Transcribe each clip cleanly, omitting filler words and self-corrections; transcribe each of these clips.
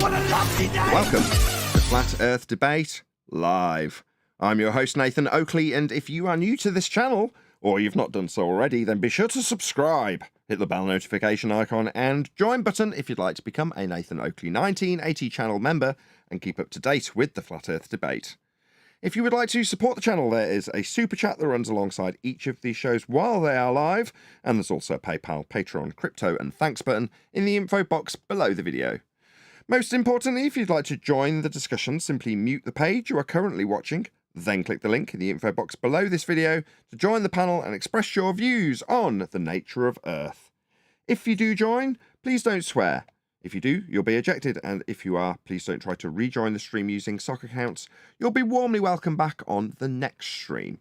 Welcome to Flat Earth Debate Live. I'm your host Nathan Oakley, and if you are new to this channel, or you've not done so already, then be sure to subscribe, hit the bell notification icon, and join button if you'd like to become a Nathan Oakley 1980 channel member and keep up to date with the Flat Earth Debate. If you would like to support the channel, there is a super chat that runs alongside each of these shows while they are live, and there's also a PayPal, Patreon, crypto, and thanks button in the info box below the video. Most importantly, if you'd like to join the discussion, simply mute the page you are currently watching, then click the link in the info box below this video to join the panel and express your views on the nature of Earth. If you do join, please don't swear. If you do, you'll be ejected, and if you are, please don't try to rejoin the stream using sock accounts. You'll be warmly welcomed back on the next stream.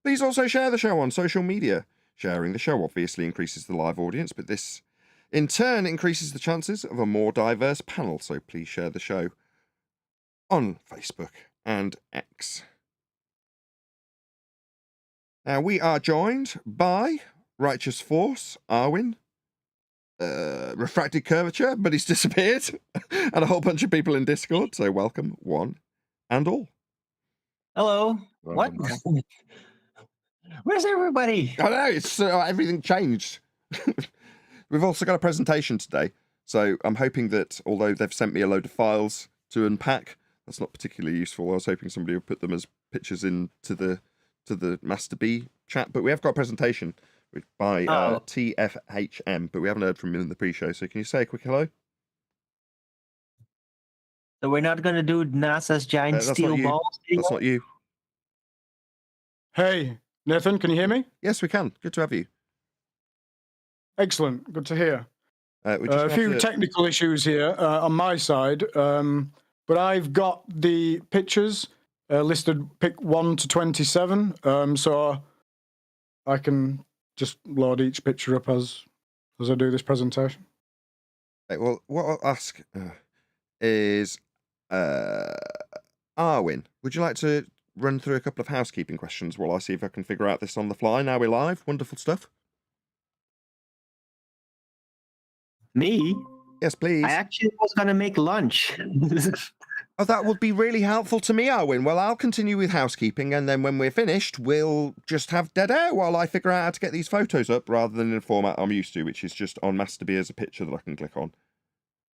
Please also share the show on social media. Sharing the show obviously increases the live audience, but this in turn increases the chances of a more diverse panel, so please share the show on Facebook and X. Now we are joined by Righteous Force, Arwin, Refracted Curvature, but he's disappeared, and a whole bunch of people in Discord, so welcome one and all. Hello. Welcome. What? Where's everybody? I know, it's everything changed. We've also got a presentation today, so I'm hoping that although they've sent me a load of files to unpack, that's not particularly useful. I was hoping somebody would put them as pictures into the Master B chat, but we have got a presentation by TFHM, but we haven't heard from him in the pre-show, so can you say a quick hello? So we're not going to do NASA's giant steel balls? That's not you. Hey, Nathan, can you hear me? Yes, we can. Good to have you. Excellent. Good to hear. A few technical issues here on my side, but I've got the pictures listed pick 1 to 27, so I can just load each picture up as I do this presentation. Okay, well, what I'll ask is, Arwin, would you like to run through a couple of housekeeping questions while I see if I can figure out this on the fly? Now we're live. Wonderful stuff. Me? Yes, please. I actually was going to make lunch. Oh, that would be really helpful to me, Arwin. Well, I'll continue with housekeeping, and then when we're finished, we'll just have dead air while I figure out how to get these photos up, rather than in a format I'm used to, which is just on Master B as a picture that I can click on.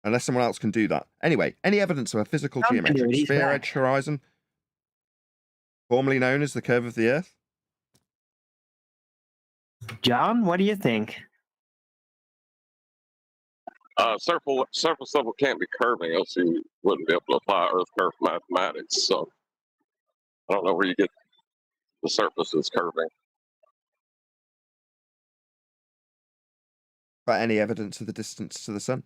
Unless someone else can do that. Anyway, any evidence of a physical geometric sphere-edged horizon, formerly known as the curve of the Earth? John, what do you think? Surface level can't be curving, else you wouldn't be able to apply Earth curve mathematics. So I don't know where you get the surface is curving. But any evidence of the distance to the sun?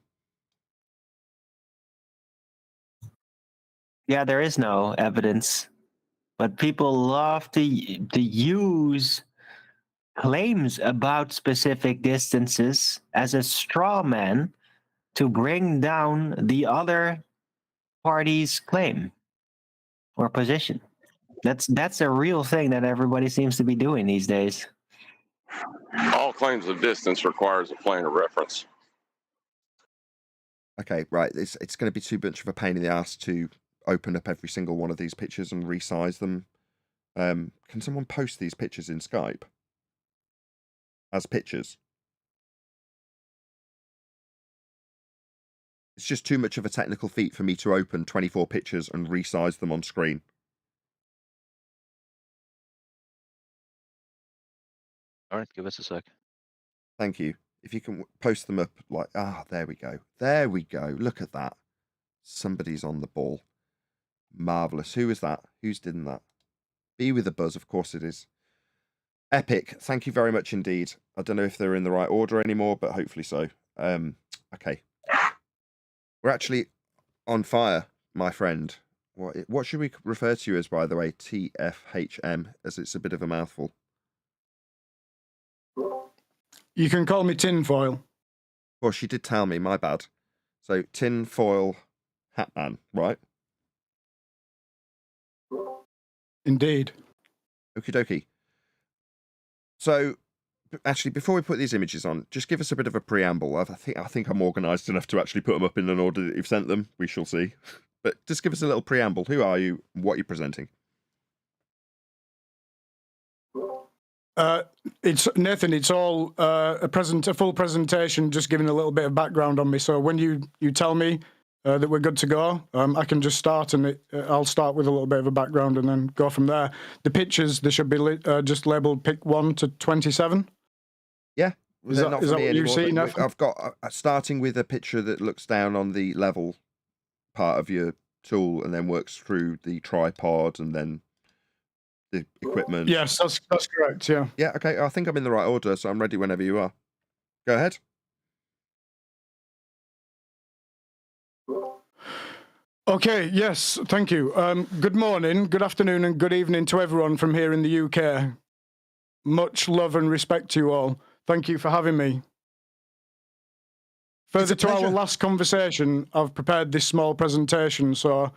Yeah, there is no evidence, but people love to use claims about specific distances as a straw man to bring down the other party's claim or position. That's a real thing that everybody seems to be doing these days. All claims of distance requires a plane of reference. Okay, right. It's going to be too much of a pain in the ass to open up every single one of these pictures and resize them. Can someone post these pictures in Skype as pictures? It's just too much of a technical feat for me to open 24 pictures and resize them on screen. All right, give us a sec. Thank you. If you can post them up like, there we go. There we go. Look at that. Somebody's on the ball. Marvelous. Who is that? Who's doing that? Be with a buzz, of course it is. Epic. Thank you very much indeed. I don't know if they're in the right order anymore, but hopefully so. Okay. We're actually on fire, my friend. What should we refer to you as, by the way? TFHM, as it's a bit of a mouthful. You can call me Tinfoil. Well, she did tell me, my bad. So, Tinfoil Hatman, right? Indeed. Okie dokie. So, actually, before we put these images on, just give us a bit of a preamble. I think I'm organised enough to actually put them up in an order that you've sent them. We shall see. But just give us a little preamble. Who are you? What are you presenting? It's Nathan. It's all a full presentation, just giving a little bit of background on me. So when you tell me that we're good to go, I can just start, and I'll start with a little bit of a background and then go from there. The pictures, they should be just labelled pick 1 to 27. Yeah. Is that what you see, Nathan? I've got starting with a picture that looks down on the level part of your tool and then works through the tripod and then the equipment. Yes, that's correct. Yeah. Yeah. Okay. I think I'm in the right order, so I'm ready whenever you are. Go ahead. Okay, yes, thank you. Good morning, good afternoon, and good evening to everyone from here in the UK. Much love and respect to you all. Thank you for having me. Further to our last conversation, I've prepared this small presentation, so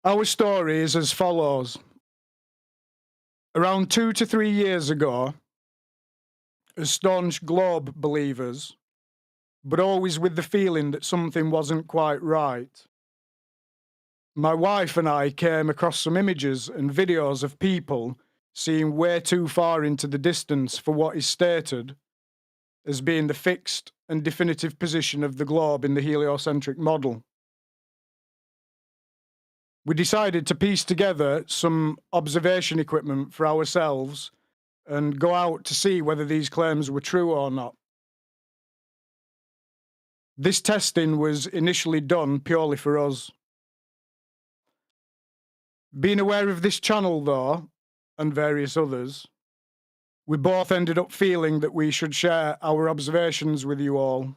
our story is as follows. Around 2 to 3 years ago, as staunch globe believers, but always with the feeling that something wasn't quite right, my wife and I came across some images and videos of people seeing way too far into the distance for what is stated as being the fixed and definitive position of the globe in the heliocentric model. We decided to piece together some observation equipment for ourselves and go out to see whether these claims were true or not. This testing was initially done purely for us. Being aware of this channel, though, and various others, we both ended up feeling that we should share our observations with you all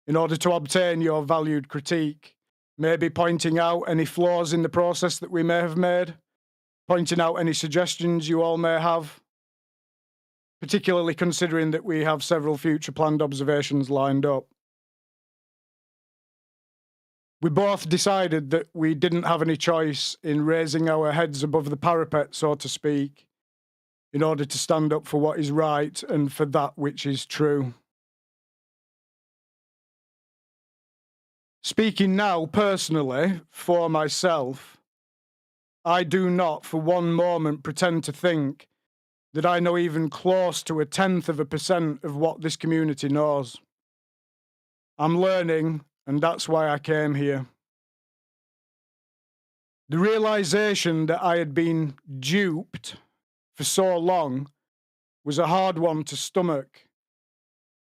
in order to obtain your valued critique, maybe pointing out any flaws in the process that we may have made, pointing out any suggestions you all may have, particularly considering that we have several future planned observations lined up. We both decided that we didn't have any choice in raising our heads above the parapet, so to speak, in order to stand up for what is right and for that which is true. Speaking now personally, for myself, I do not for one moment pretend to think that I know even close to 0.1% of what this community knows. I'm learning, and that's why I came here. The realization that I had been duped for so long was a hard one to stomach.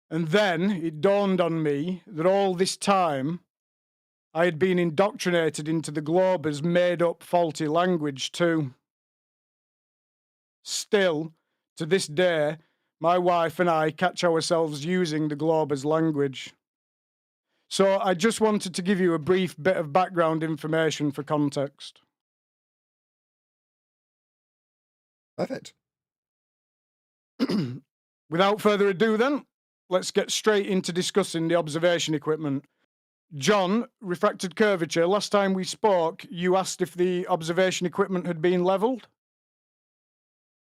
And then it dawned on me that all this time I had been indoctrinated into the globe as made-up faulty language too. Still, to this day, my wife and I catch ourselves using the globe as language. So I just wanted to give you a brief bit of background information for context. Perfect. Without further ado then, let's get straight into discussing the observation equipment. John, refracted curvature, last time we spoke, you asked if the observation equipment had been levelled.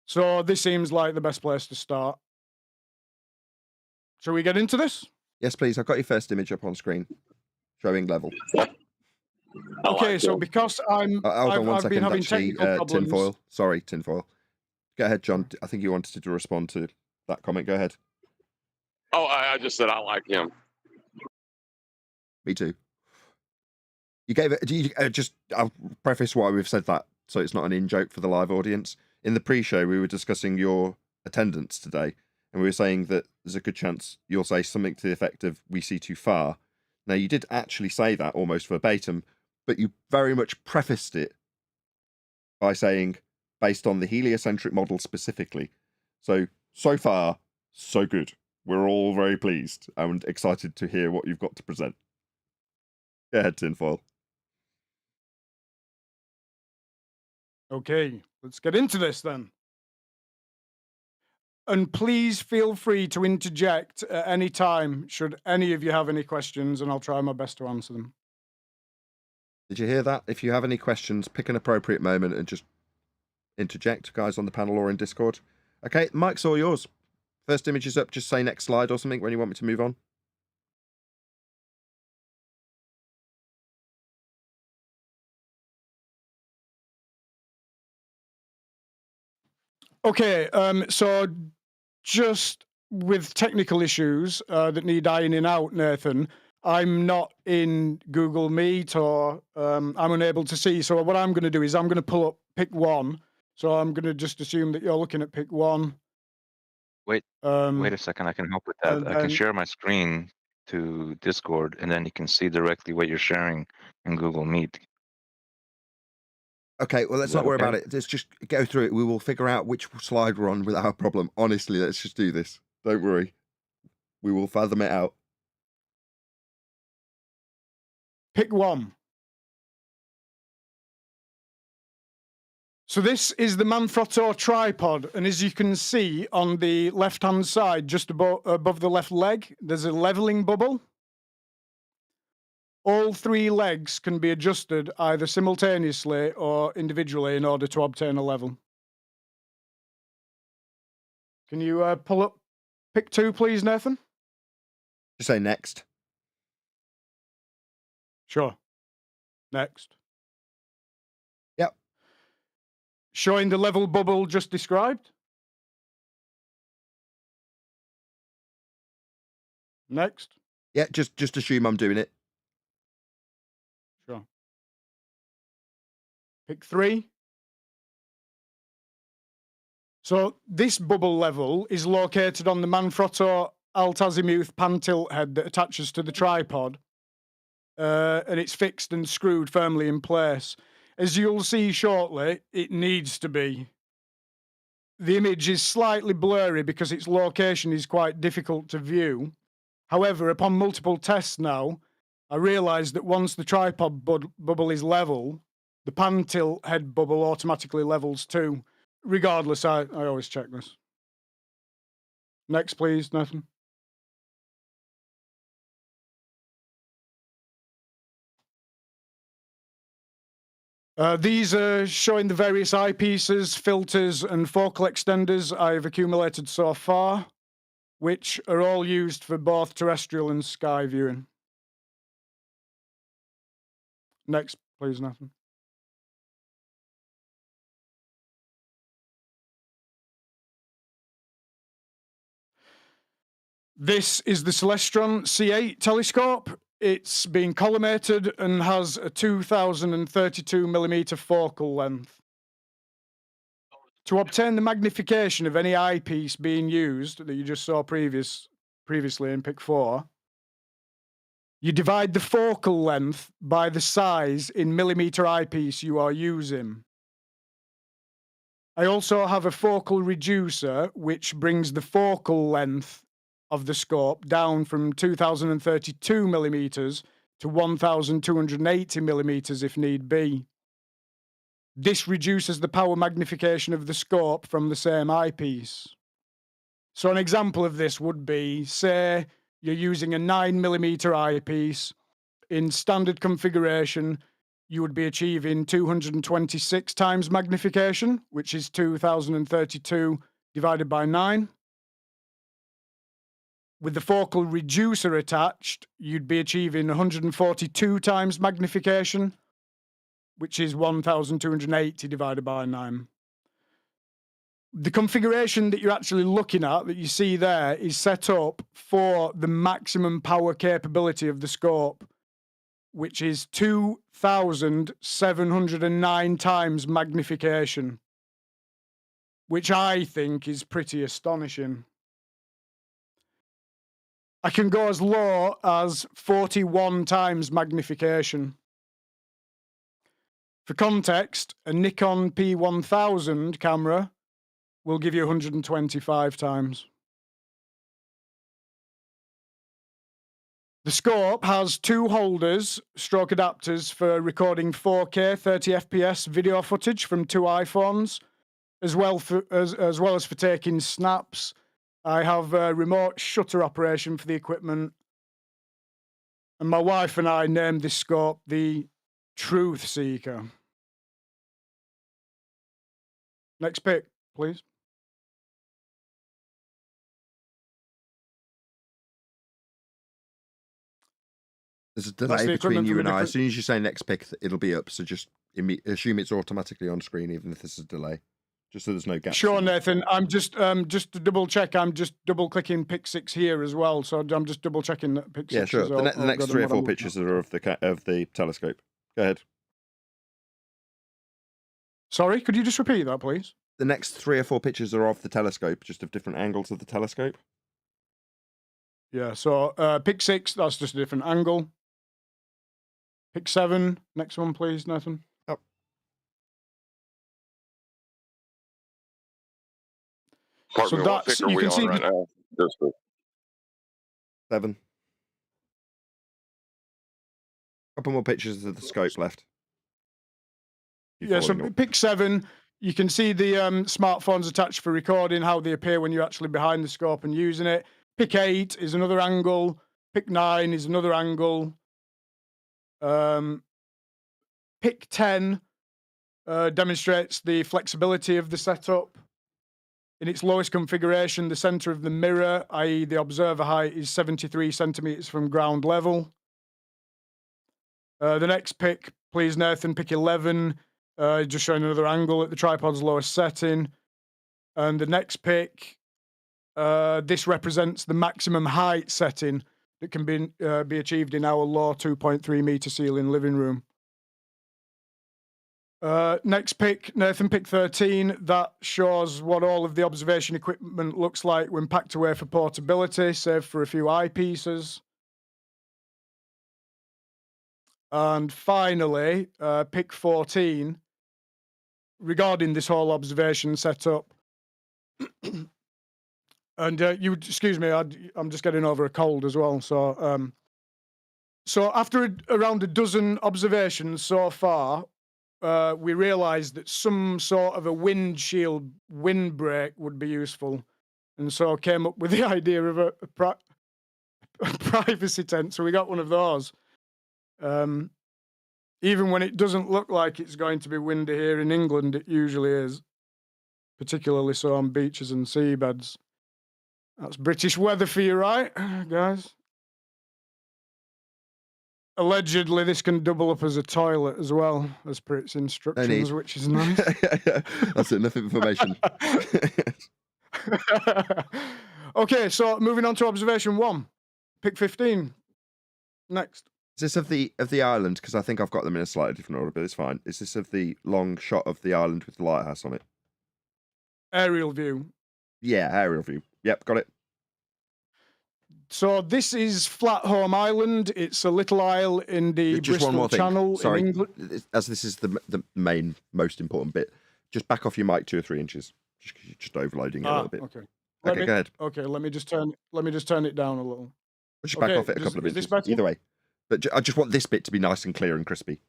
So this seems like the best place to start. Shall we get into this? Yes, please. I've got your first image up on screen, showing level. Okay, so because hold on one I've second, been having actually, technical problems. Tinfoil. Sorry, Tinfoil. Go ahead, John. I think you wanted to respond to that comment. Go ahead. Oh, I just said I like him. Me too. You gave it. I'll preface why we've said that, so it's not an in-joke for the live audience. In the pre-show, we were discussing your attendance today, and we were saying that there's a good chance you'll say something to the effect of "we see too far." Now, you did actually say that almost verbatim, but you very much prefaced it by saying, based on the heliocentric model specifically. So far, so good. We're all very pleased and excited to hear what you've got to present. Go ahead, Tinfoil. Okay, let's get into this then. And please feel free to interject at any time should any of you have any questions, and I'll try my best to answer them. Did you hear that? If you have any questions, pick an appropriate moment and just interject, guys on the panel or in Discord. Okay, mic's all yours. First image is up. Just say next slide or something when you want me to move on. Okay, so just with technical issues that need ironing out, Nathan, I'm not in Google Meet or I'm unable to see. So what I'm going to do is I'm going to pull up pick one. So I'm going to just assume that you're looking at pick one. Wait a second, I can help with that. I can share my screen to Discord, and then you can see directly what you're sharing in Google Meet. Okay, well, let's not worry about it. Let's just go through it. We will figure out which slide we're on without a problem. Honestly, let's just do this. Don't worry. We will fathom it out. Pick one. So this is the Manfrotto tripod, and as you can see on the left-hand side, just above the left leg, there's a leveling bubble. All three legs can be adjusted either simultaneously or individually in order to obtain a level. Can you pull up pick two, please, Nathan? Just say next. Sure. Next. Yep. Showing the level bubble just described. Next. Yeah, just assume I'm doing it. Sure. Pick three. So this bubble level is located on the Manfrotto alt-azimuth pan tilt head that attaches to the tripod, and it's fixed and screwed firmly in place. As you'll see shortly, it needs to be. The image is slightly blurry because its location is quite difficult to view. However, upon multiple tests now, I realised that once the tripod bubble is level, the pan tilt head bubble automatically levels too. Regardless, I always check this. Next, please, Nathan. These are showing the various eyepieces, filters, and focal extenders I've accumulated so far, which are all used for both terrestrial and sky viewing. Next, please, Nathan. This is the Celestron C8 telescope. It's been collimated and has a 2032mm focal length. To obtain the magnification of any eyepiece being used that you just saw previously in pick 4, you divide the focal length by the size in millimeter eyepiece you are using. I also have a focal reducer which brings the focal length of the scope down from 2032 millimeters to 1280 millimeters if need be. This reduces the power magnification of the scope from the same eyepiece. So an example of this would be, say, you're using a 9mm eyepiece. In standard configuration, you would be achieving 226 times magnification, which is 2032 divided by 9. With the focal reducer attached, you'd be achieving 142 times magnification, which is 1280 divided by 9. The configuration that you're actually looking at, that you see there, is set up for the maximum power capability of the scope, which is 2,709 times magnification, which I think is pretty astonishing. I can go as low as 41 times magnification. For context, a Nikon P1000 camera will give you 125 times. The scope has 2 holders, stroke adapters for recording 4K 30 FPS video footage from 2 iPhones, as well as for taking snaps. I have a remote shutter operation for the equipment. And my wife and I named this scope the Truth Seeker. Next pick, please. There's a delay between you and I. As soon as you say next pick, it'll be up. So just assume it's automatically on screen, even if there's a delay, just so there's no gap. Sure, Nathan. I'm just to double check. I'm just double clicking pick 6 here as well. So I'm just double checking that pick 6. Yeah, sure. The next 3 or 4 pictures are of the telescope. Go ahead. Sorry, could you just repeat that, please? The next 3 or 4 pictures are of the telescope, just of different angles of the telescope. Yeah, so pick 6, that's just a different angle. Pick 7, next one, please, Nathan. Oh. So that's, you can see right now. 7. Couple more pictures of the scope left. Yeah, so pick 7, you can see the smartphones attached for recording, how they appear when you're actually behind the scope and using it. Pick 8 is another angle. Pick 9 is another angle. Pick 10 demonstrates the flexibility of the setup. In its lowest configuration, the center of the mirror, i.e. the observer height, is 73 centimeters from ground level. The next pick, please, Nathan, pick 11, just showing another angle at the tripod's lowest setting. And the next pick, this represents the maximum height setting that can be achieved in our low 2.3 meter ceiling living room. Next pick, Nathan, pick 13. That shows what all of the observation equipment looks like when packed away for portability, save for a few eyepieces. And finally, pick 14, regarding this whole observation setup. And you excuse me, I'm just getting over a cold as well. So, so after around a dozen observations so far, we realised that some sort of a windshield windbreak would be useful, and so came up with the idea of a privacy tent. So we got one of those. Even when it doesn't look like it's going to be windy here in England, it usually is, particularly so on beaches and seabeds. That's British weather for you, right, guys? Allegedly, this can double up as a toilet as well, as per its instructions, which is nice. That's enough information. Okay, so moving on to observation 1. Pick 15. Next. Is this of the island? Because I think I've got them in a slightly different order, but it's fine. Is this of the long shot of the island with the lighthouse on it? Aerial view. Yeah, aerial view. Yep, got it. So this is Flatholm Island. It's a little isle in the Bristol Channel in England. As this is the main, most important bit, just back off your mic 2 or 3 inches. Just overloading it a little bit. Okay. Okay, go ahead. Okay, let me just turn it down a little. Just back off it a couple of inches. Either way. But I just want this bit to be nice and clear and crispy.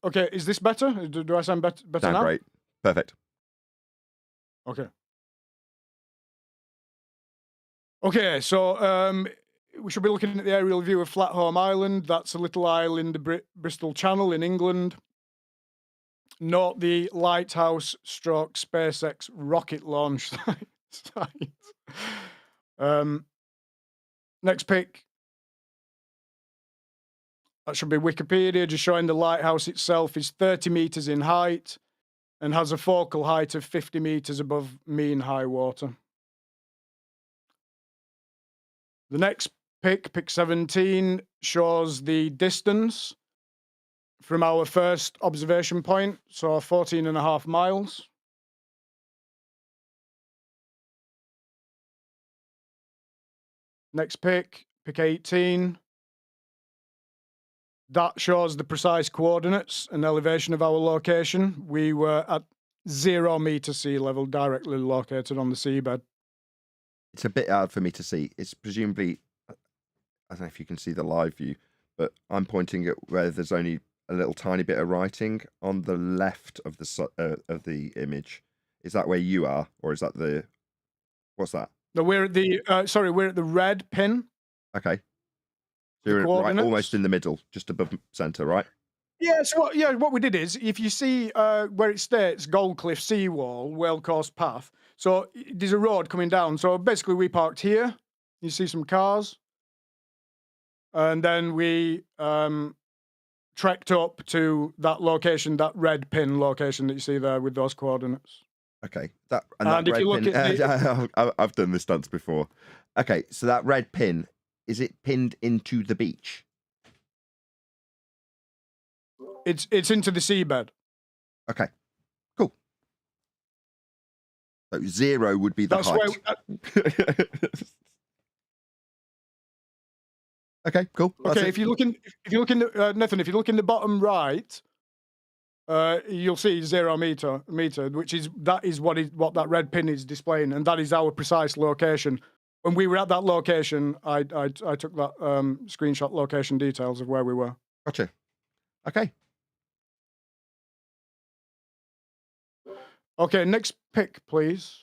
Okay, is this better? Do I sound better now? Great. Perfect. Okay. Okay, so we should be looking at the aerial view of Flatholm Island. That's a little isle in the Bristol Channel in England. Note the lighthouse stroke SpaceX rocket launch site. Next pick. That should be Wikipedia, just showing the lighthouse itself is 30 meters in height and has a focal height of 50 meters above mean high water. The next pick, pick 17, shows the distance from our first observation point, so 14.5 miles. Next pick, pick 18. That shows the precise coordinates and elevation of our location. We were at 0 meter sea level, directly located on the seabed. It's a bit hard for me to see. It's presumably, I don't know if you can see the live view, but I'm pointing at where there's only a little tiny bit of writing on the left of the image. Is that where you are, or is that the? What's that? No, we're at the. We're at the red pin. Okay. So you're right, almost in the middle, just above center, right? Yeah. So what we did is, if you see where it states Goldcliff Seawall, Whale Coast Path. So there's a road coming down. So basically, we parked here. You see some cars. and then we trekked up to that location, that red pin location that you see there with those coordinates. Okay, that And if red you look pin. at the, I've done this dance before. Okay, so that red pin, is it pinned into the beach? it's into the seabed. Okay, cool. So 0 would be the That's height. Okay, cool. Okay, if you look in the Nathan, if you look in the bottom right, you'll see 0 meter, which is what that red pin is displaying, and that is our precise location. When we were at that location, I took that screenshot location details of where we were. Gotcha. Okay. Okay, next pic, please.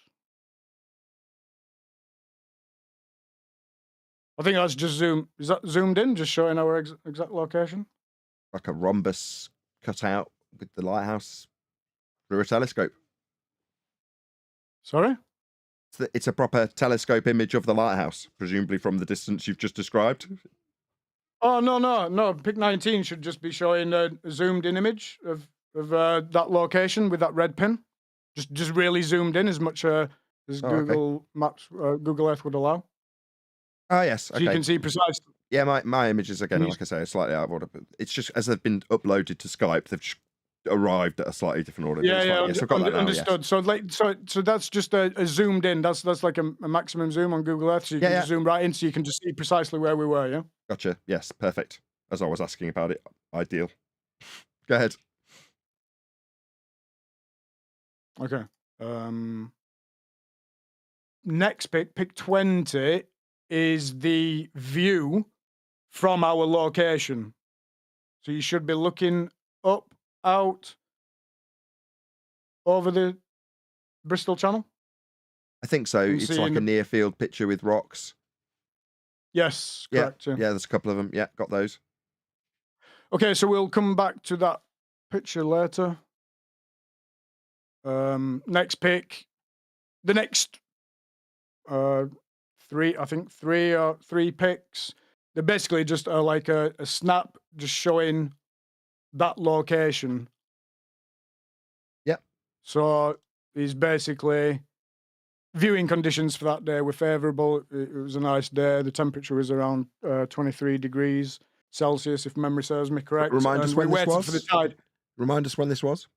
I think that's just is that zoomed in, just showing our exact location? Like a rhombus cut out with the lighthouse through a telescope. Sorry? It's a proper telescope image of the lighthouse, presumably from the distance you've just described. Oh, no. Pic 19 should just be showing a zoomed in image of that location with that red pin. Just really zoomed in as much as Google Maps, Google Earth would allow. Oh, yes. Okay. So you can see precisely. Yeah, my images, again, like I say, are slightly out of order. But it's just, as they've been uploaded to Skype, they've just arrived at a slightly different order. Yes, I've got that now, understood. Yes. So that's just a zoomed in. That's like a maximum zoom on Google Earth. So you can just zoom right in, so you can just see precisely where we were. Yeah. Gotcha. Yes, perfect. As I was asking about it, ideal. Go ahead. Okay. Next pic 20, is the view from our location. So you should be looking up, out, over the Bristol Channel. I think so. It's like a near field picture with rocks. Yes, correct. Yeah, there's a couple of them. Yeah, got those. Okay, so we'll come back to that picture later. Next pic. The next three pics. They're basically just like a snap, just showing that location. Yep. So he's basically viewing conditions for that day were favourable. It was a nice day. The temperature was around 23 degrees Celsius, if memory serves me correct. Remind us when this was. For the tide. Remind us when this was.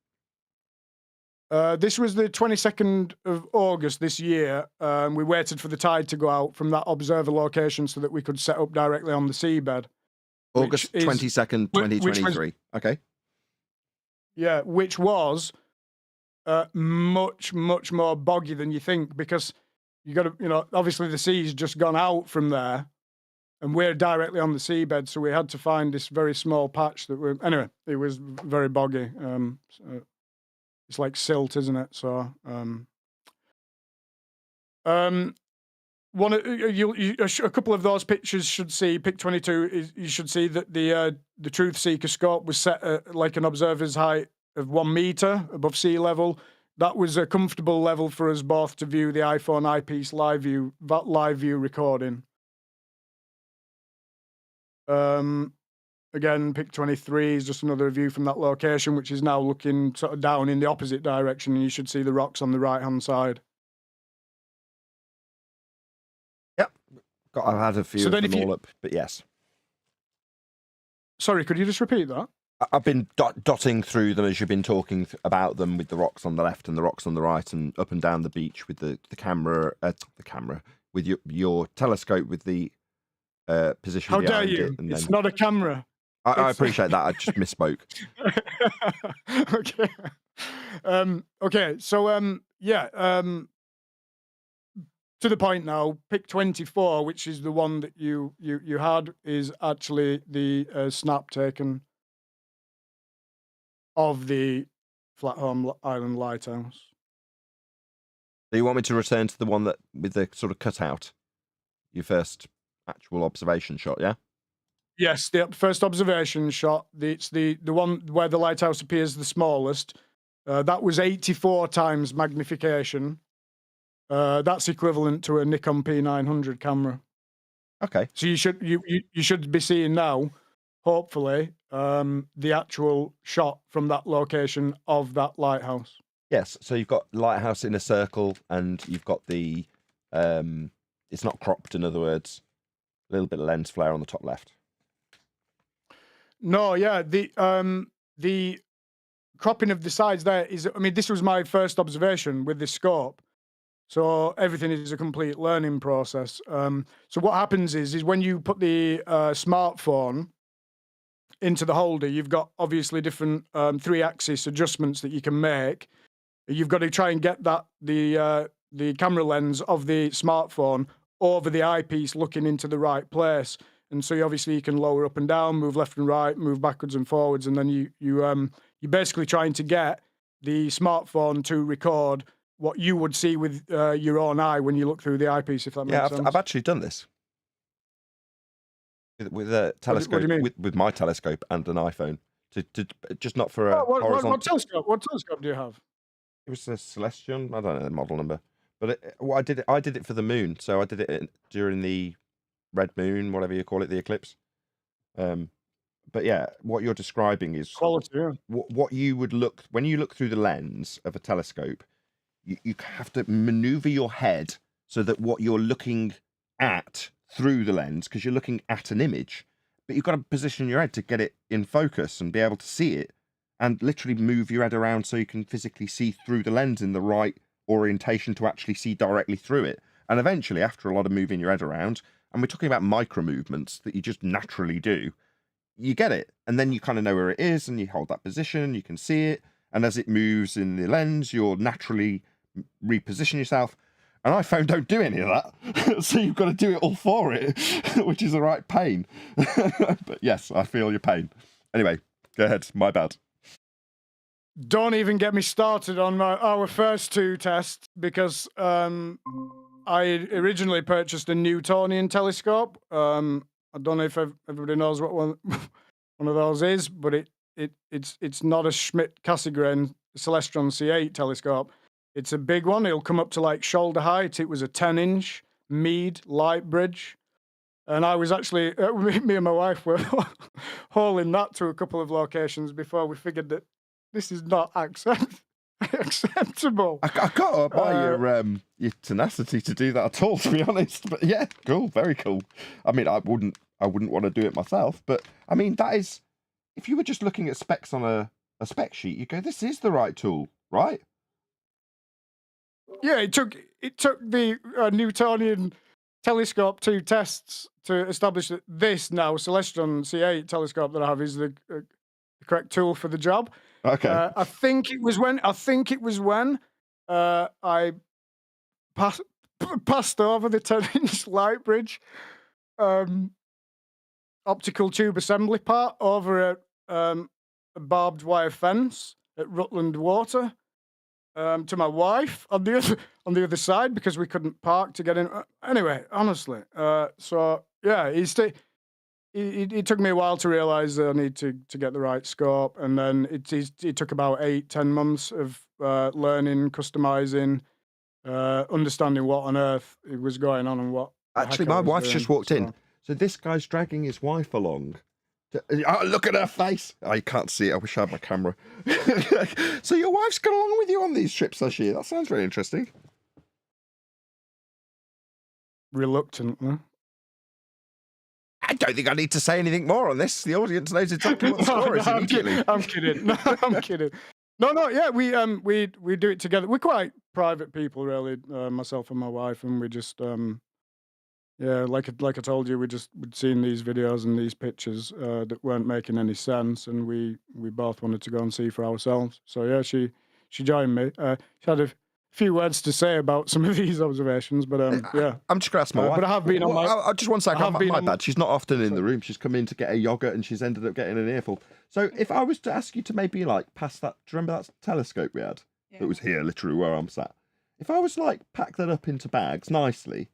This was the 22nd of August this year. We waited for the tide to go out from that observer location so that we could set up directly on the seabed. August 22nd, 2023. Okay. Yeah, which was much more boggy than you think, because you got to, obviously the sea's just gone out from there, and we're directly on the seabed, so we had to find this very small patch anyway, it was very boggy. It's like silt, isn't it? So, a couple of those pictures should see. Pic 22 you should see that the Truth Seeker scope was set at like an observer's height of 1 meter above sea level. That was a comfortable level for us both to view the iPhone eyepiece live view recording. Again, pic 23 is just another view from that location, which is now looking sort of down in the opposite direction, and you should see the rocks on the right-hand side. Yep. I've had a few of them all up, but yes. Sorry, could you just repeat that? I've been dotting through them as you've been talking about them, with the rocks on the left and the rocks on the right, and up and down the beach with the camera, with your telescope with the position How behind dare you? it. And it's not a camera. I appreciate that. I just misspoke. Okay. Okay. So, to the point now, pic 24, which is the one that you had, is actually the snap taken of the Flathorn Island lighthouse. So you want me to return to the one that with the sort of cutout, your first actual observation shot, yeah? Yes, the first observation shot. It's the one where the lighthouse appears the smallest. That was 84 times magnification. That's equivalent to a Nikon P900 camera. Okay. So you should be seeing now, hopefully, the actual shot from that location of that lighthouse. Yes. So you've got lighthouse in a circle, and you've got the it's not cropped. In other words, a little bit of lens flare on the top left. No, yeah, the cropping of the sides there is. I mean, this was my first observation with this scope. So everything is a complete learning process. So what happens is when you put the smartphone into the holder, you've got obviously different 3-axis adjustments that you can make. You've got to try and get the camera lens of the smartphone over the eyepiece, looking into the right place. And so you can lower up and down, move left and right, move backwards and forwards, and then you're basically trying to get the smartphone to record what you would see with your own eye when you look through the eyepiece, if that makes sense. I've actually done this with a telescope, what do you mean? with my telescope and an iPhone, to just not for a horizontal. What telescope? What telescope do you have? It was a Celestion. I don't know the model number, but I did it for the moon. So I did it during the red moon, whatever you call it, the eclipse. But yeah, what you're describing is quality. Yeah. What you would look when you look through the lens of a telescope. You have to maneuver your head so that what you're looking at through the lens, because you're looking at an image, but you've got to position your head to get it in focus and be able to see it, and literally move your head around so you can physically see through the lens in the right orientation to actually see directly through it. And eventually, after a lot of moving your head around, and we're talking about micro movements that you just naturally do, you get it. And then you kind of know where it is, and you hold that position, you can see it. And as it moves in the lens, you'll naturally reposition yourself. And iPhone don't do any of that. So you've got to do it all for it, which is a right pain. But yes, I feel your pain. Anyway, go ahead. My bad. Don't even get me started on our first 2 tests, because I originally purchased a Newtonian telescope. I don't know if everybody knows what one of those is, but it's not a Schmidt-Cassegrain Celestron C8 telescope. It's a big one. It'll come up to like shoulder height. It was a 10-inch Meade light bridge. And I was actually, me and my wife were hauling that to a couple of locations before we figured that this is not acceptable. I can't admire your tenacity to do that at all, to be honest. But yeah, cool, very cool. I mean, I wouldn't want to do it myself, but I mean, that is, if you were just looking at specs on a spec sheet, you go, this is the right tool, right? Yeah, it took the Newtonian telescope 2 tests to establish that this now Celestron C8 telescope that I have is the correct tool for the job. Okay. I think it was when I passed over the 10-inch light bridge optical tube assembly part over a barbed wire fence at Rutland Water to my wife on the other side, because we couldn't park to get in. Anyway, honestly, so yeah, it took me a while to realise that I need to get the right scope, and then it took about 8-10 months of learning, customising, understanding what on earth was going on and what. Actually, my wife's just walked in, so this guy's dragging his wife along. Oh, look at her face! I can't see it. I wish I had my camera. So your wife's gone along with you on these trips this year. That sounds very interesting. Reluctantly. I don't think I need to say anything more on this. The audience knows exactly what the score is immediately. I'm kidding. No, I'm kidding. No. Yeah, we do it together. We're quite private people, really. Myself and my wife, and we just yeah, like I told you, we'd seen these videos and these pictures that weren't making any sense, and we both wanted to go and see for ourselves. So yeah, she joined me. She had a few words to say about some of these observations, but yeah. I'm just going to ask my wife. But I have been on my... Just one second, my bad. She's not often in the room. She's come in to get a yogurt, and she's ended up getting an earful. So if I was to ask you to maybe like pass that, do you remember that telescope we had? Yeah. That was here, literally where I'm sat. If I was like pack that up into bags nicely,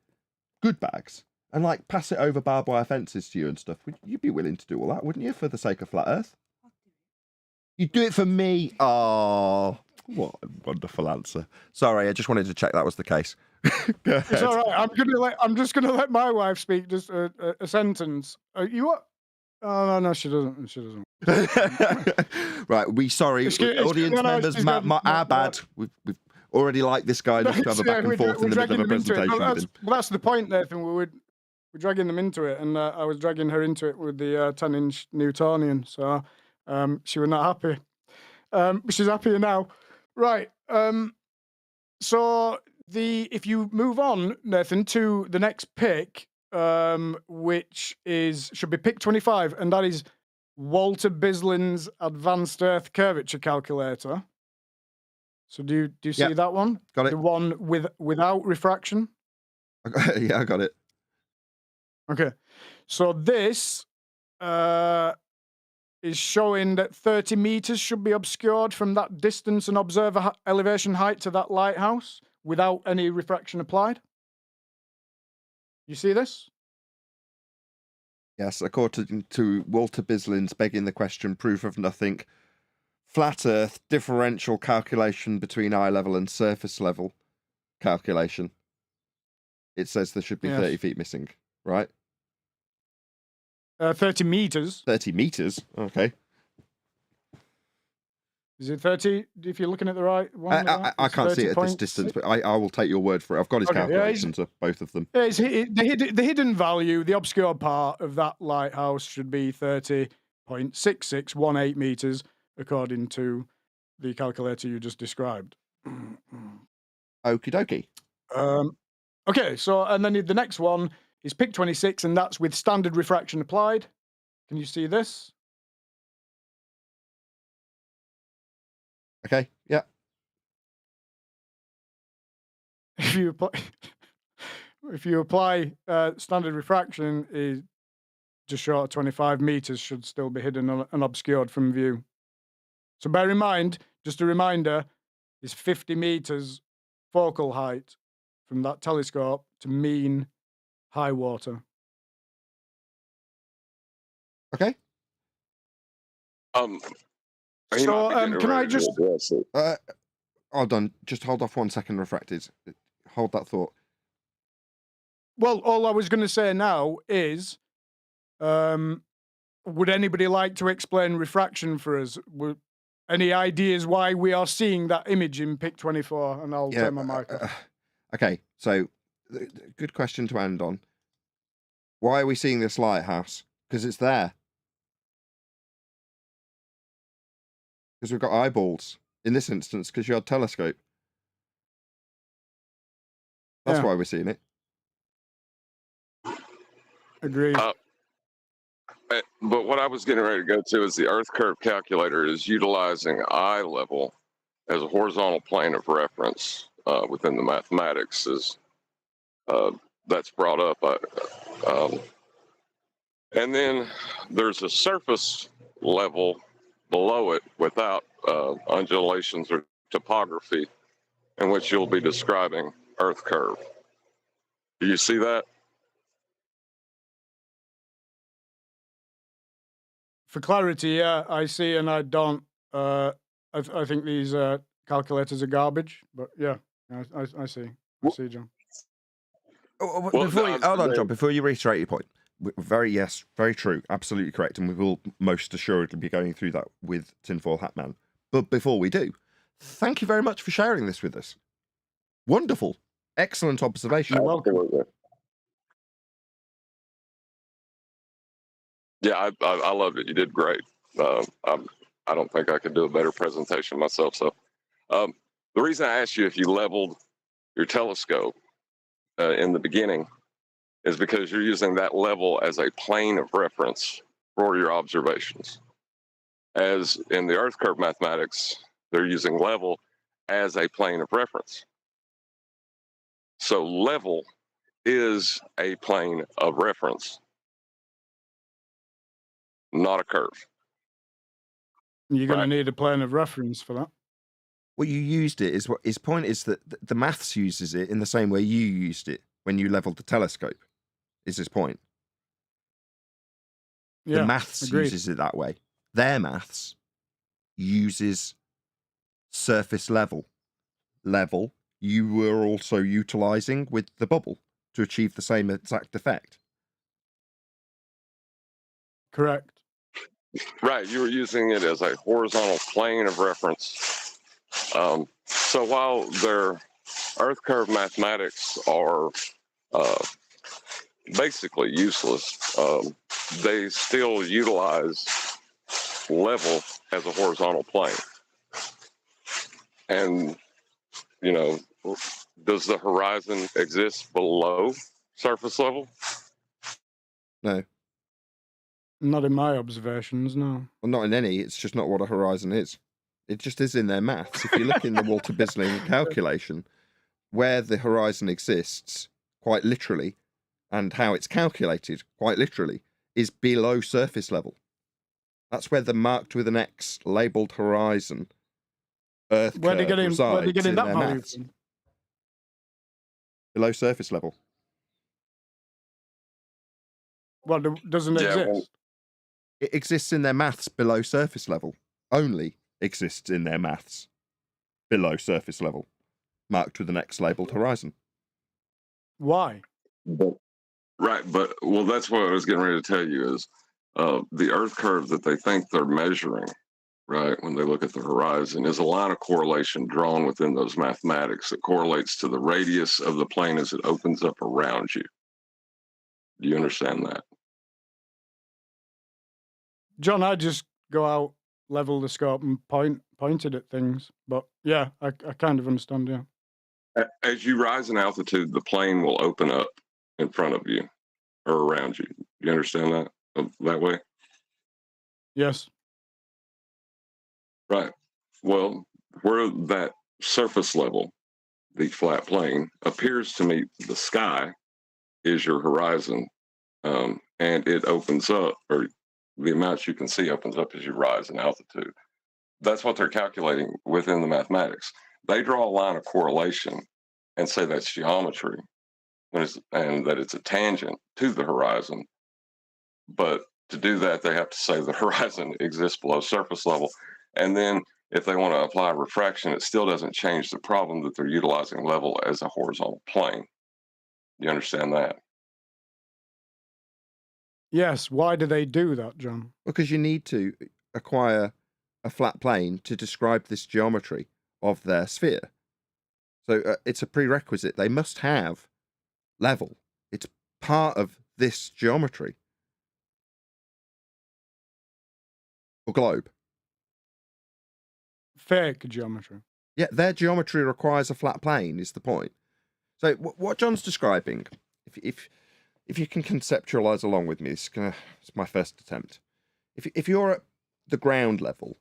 good bags, and like pass it over barbed wire fences to you and stuff, you'd be willing to do all that, wouldn't you, for the sake of flat Earth? You'd do it for me. Oh, what a wonderful answer. Sorry, I just wanted to check that was the case. Go ahead. It's all right. I'm just gonna let my wife speak just a sentence. You what? Oh no, she doesn't. She doesn't. Right, audience members. Our bad. We've already liked this guy enough to have a back and forth in the middle of a presentation with him. Well, that's the point, Nathan. We're dragging them into it, and I was dragging her into it with the 10-inch Newtonian. So she was not happy. She's happier now. Right. So if you move on, Nathan, to the next pick, which should be pick 25, and that is Walter Bislin's Advanced Earth Curvature Calculator. So do you see that one? Got it. The one without refraction? Yeah, I got it. Okay. So this is showing that 30 meters should be obscured from that distance and observer elevation height to that lighthouse without any refraction applied. You see this? Yes, according to Walter Bislin's begging the question, proof of nothing, flat Earth differential calculation between eye level and surface level calculation. It says there should be 30 feet missing, right? 30 meters. 30 meters? Okay. Is it 30? If you're looking at the right one? I can't see it at this distance, but I will take your word for it. I've got his calculations of both of them. Yeah, the hidden value, the obscure part of that lighthouse should be 30.6618 meters, according to the calculator you just described. Okie dokie. Okay, so and then the next one is pick 26, and that's with standard refraction applied. Can you see this? Okay, yeah. If you apply standard refraction, is just short of 25 meters should still be hidden and obscured from view. So bear in mind, just a reminder, is 50 meters focal height from that telescope to mean high water. Okay. So can I just hold on, just hold off 1 second, Refracted. Hold that thought. Well, all I was going to say now is, would anybody like to explain refraction for us? Any ideas why we are seeing that image in pick 24? And I'll turn my mic off. Okay, so good question to end on. Why are we seeing this lighthouse? Because it's there. Because we've got eyeballs. In this instance, because you had telescope. That's why we're seeing it. Agreed. But what I was getting ready to go to is the Earth curve calculator is utilizing eye level as a horizontal plane of reference within the mathematics. That's brought up. And then there's a surface level below it without undulations or topography, in which you'll be describing Earth curve. Do you see that? For clarity, yeah, I see, and I don't. I think these calculators are garbage, but yeah, I see. I see, John. Hold on, John. Before you reiterate your point, very true, absolutely correct, and we will most assuredly be going through that with Tinfoil Hatman. But before we do, thank you very much for sharing this with us. Wonderful, excellent observation. You're welcome. Yeah, I loved it. You did great. I don't think I could do a better presentation myself. So the reason I asked you if you leveled your telescope in the beginning is because you're using that level as a plane of reference for your observations. As in the Earth curve mathematics, they're using level as a plane of reference. So level is a plane of reference, not a curve. You're going to need a plane of reference for that. Well, you used it. Is what his point is, that the maths uses it in the same way you used it when you leveled the telescope. Is his point? Yeah, the maths uses it that way. Their maths uses surface level. Level you were also utilizing with the bubble to achieve the same exact effect. Correct. Right, you were using it as a horizontal plane of reference. So while their Earth curve mathematics are basically useless, they still utilize level as a horizontal plane. And, you know, does the horizon exist below surface level? No. Not in my observations, no. Well, not in any. It's just not what a horizon is. It just is in their maths. If you look in the Walter Bisling calculation, where the horizon exists, quite literally, and how it's calculated, quite literally, is below surface level. That's where the marked with an X labelled horizon Earth Where curve resides where they getting in that their value maths. from? Below surface level. Well, doesn't exist. Well, It exists in their maths below surface level. Only exists in their maths below surface level. Marked with an X labelled horizon. Why? Right, but well, that's what I was getting ready to tell you is the Earth curve that they think they're measuring, right, when they look at the horizon, is a line of correlation drawn within those mathematics that correlates to the radius of the plane as it opens up around you. Do you understand that? John, I just go out, level the scope, and pointed at things. But yeah, I kind of understand. Yeah. As you rise in altitude, the plane will open up in front of you or around you. You understand that way? Yes. Right. Well, where that surface level, the flat plane, appears to meet the sky is your horizon. And it opens up, or the amount you can see opens up as you rise in altitude. That's what they're calculating within the mathematics. They draw a line of correlation and say that's geometry and that it's a tangent to the horizon. But to do that, they have to say the horizon exists below surface level. And then if they want to apply refraction, it still doesn't change the problem that they're utilizing level as a horizontal plane. You understand that? Yes. Why do they do that, John? Because you need to acquire a flat plane to describe this geometry of their sphere. So it's a prerequisite. They must have level. It's part of this geometry. Or globe. Fake geometry. Yeah, their geometry requires a flat plane, is the point. So what John's describing, if you can conceptualize along with me, it's my first attempt. If you're at the ground level,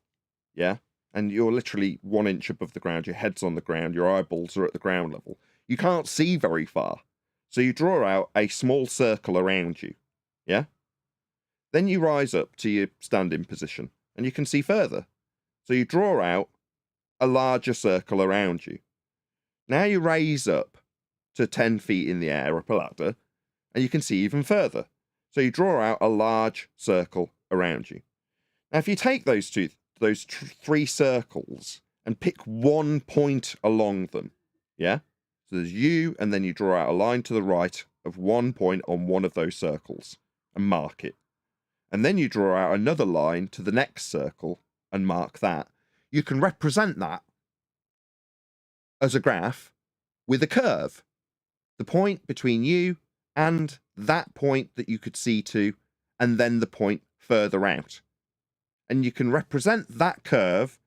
yeah, and you're literally 1 inch above the ground, your head's on the ground, your eyeballs are at the ground level, you can't see very far. So you draw out a small circle around you, yeah? Then you rise up to your standing position, and you can see further. So you draw out a larger circle around you. Now you raise up to 10 feet in the air up a ladder, and you can see even further. So you draw out a large circle around you. Now, if you take those three circles and pick one point along them, yeah? So there's you, and then you draw out a line to the right of 1 point on one of those circles and mark it. And then you draw out another line to the next circle and mark that. You can represent that as a graph with a curve. The point between you and that point that you could see to, and then the point further out. And you can represent that curve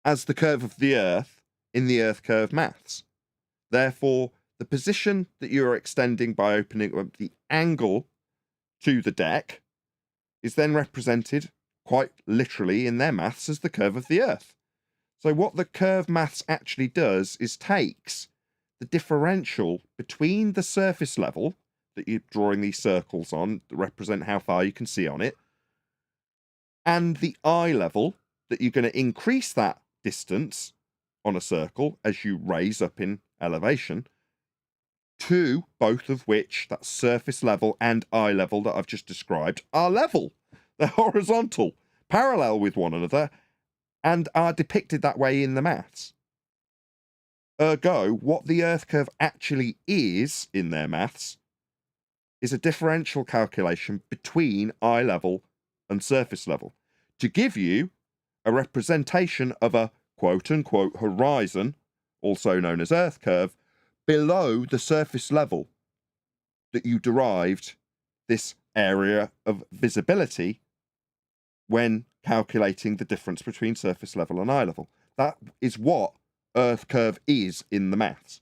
as the curve of the Earth in the Earth curve maths. Therefore, the position that you are extending by opening up the angle to the deck is then represented quite literally in their maths as the curve of the Earth. So what the curve maths actually does is takes the differential between the surface level that you're drawing these circles on that represent how far you can see on it, and the eye level that you're going to increase that distance on a circle as you raise up in elevation, to both of which, that surface level and eye level that I've just described, are level. They're horizontal, parallel with one another, and are depicted that way in the maths. Ergo, what the Earth curve actually is in their maths is a differential calculation between eye level and surface level to give you a representation of a quote-unquote horizon, also known as Earth curve, below the surface level that you derived this area of visibility when calculating the difference between surface level and eye level. That is what Earth curve is in the maths.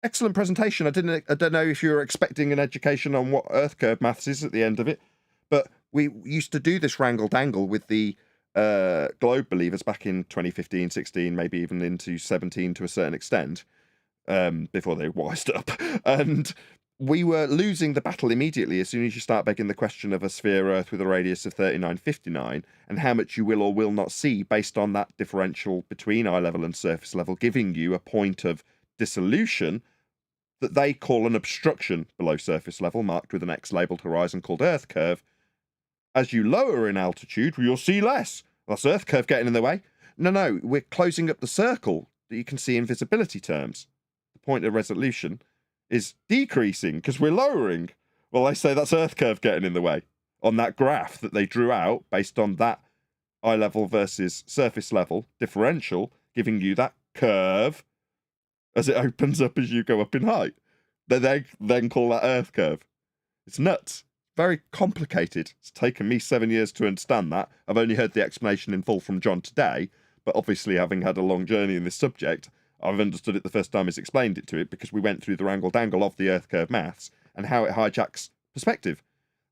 Excellent presentation. I don't know if you were expecting an education on what Earth curve maths is at the end of it, but we used to do this wrangle-dangle with the globe believers back in 2015, 16, maybe even into 17 to a certain extent, before they wised up. And we were losing the battle immediately as soon as you start begging the question of a sphere Earth with a radius of 3959 and how much you will or will not see based on that differential between eye level and surface level, giving you a point of dissolution that they call an obstruction below surface level, marked with an X labelled horizon called Earth curve. As you lower in altitude, you'll see less. That's Earth curve getting in the way. No, we're closing up the circle that you can see in visibility terms. The point of resolution is decreasing because we're lowering. Well, they say that's Earth curve getting in the way on that graph that they drew out based on that eye level versus surface level differential, giving you that curve as it opens up as you go up in height. They then call that Earth curve. It's nuts. Very complicated. It's taken me 7 years to understand that. I've only heard the explanation in full from John today, but obviously having had a long journey in this subject, I've understood it the first time he's explained it to it because we went through the wrangle-dangle of the Earth curve maths and how it hijacks perspective.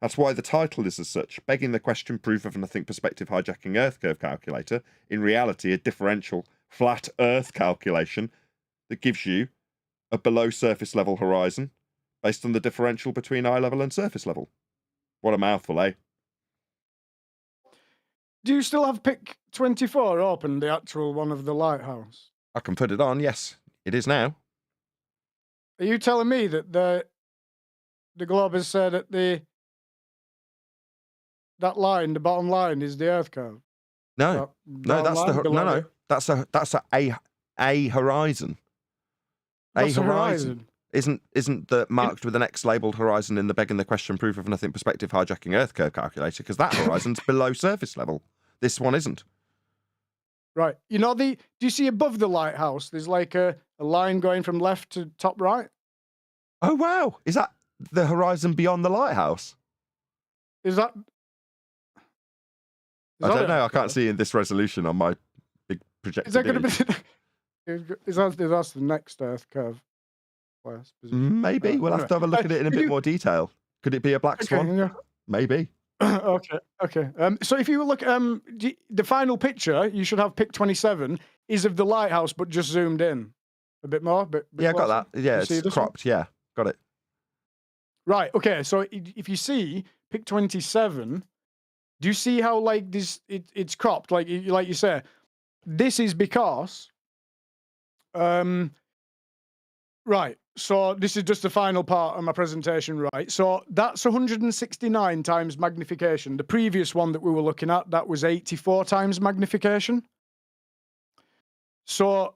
That's why the title is as such, begging the question, proof of nothing perspective hijacking Earth curve calculator, in reality a differential flat Earth calculation that gives you a below surface level horizon based on the differential between eye level and surface level. What a mouthful, eh? Do you still have pick 24 open, the actual one of the lighthouse? I can put it on, yes. It is now. Are you telling me that the globe has said that that line, the bottom line, is the Earth curve? No, that's a horizon. What's a horizon? Isn't the marked with an X labelled horizon in the begging the question proof of nothing perspective hijacking Earth curve calculator? Because that horizon's below surface level. This one isn't. Right. You know, do you see above the lighthouse, there's like a line going from left to top right? Oh, wow. Is that the horizon beyond the lighthouse? Is that... I don't know. I can't see in this resolution on my big projector. Is that going to be... That's the next Earth curve. Maybe. We'll have to have a look at it in a bit more detail. Could it be a black swan? Yeah. Maybe. Okay. So if you look, the final picture, you should have pick 27, is of the lighthouse, but just zoomed in a bit more. Yeah, I got that. Yeah, it's cropped. Yeah, got it. Right. Okay. So if you see pick 27, do you see how like this? It's cropped, like you say. This is because, right. So this is just the final part of my presentation, right? So that's 169 times magnification. The previous one that we were looking at, that was 84 times magnification. So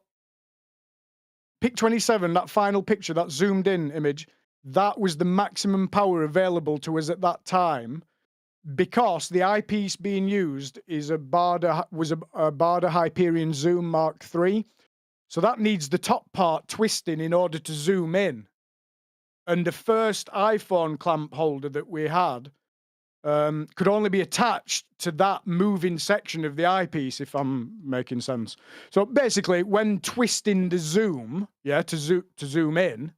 pick 27, that final picture, that zoomed in image, that was the maximum power available to us at that time because the eyepiece being used is a Barder Hyperion Zoom Mark III. So that needs the top part twisting in order to zoom in. And the first iPhone clamp holder that we had could only be attached to that moving section of the eyepiece, if I'm making sense. So basically, when twisting the zoom, to zoom in,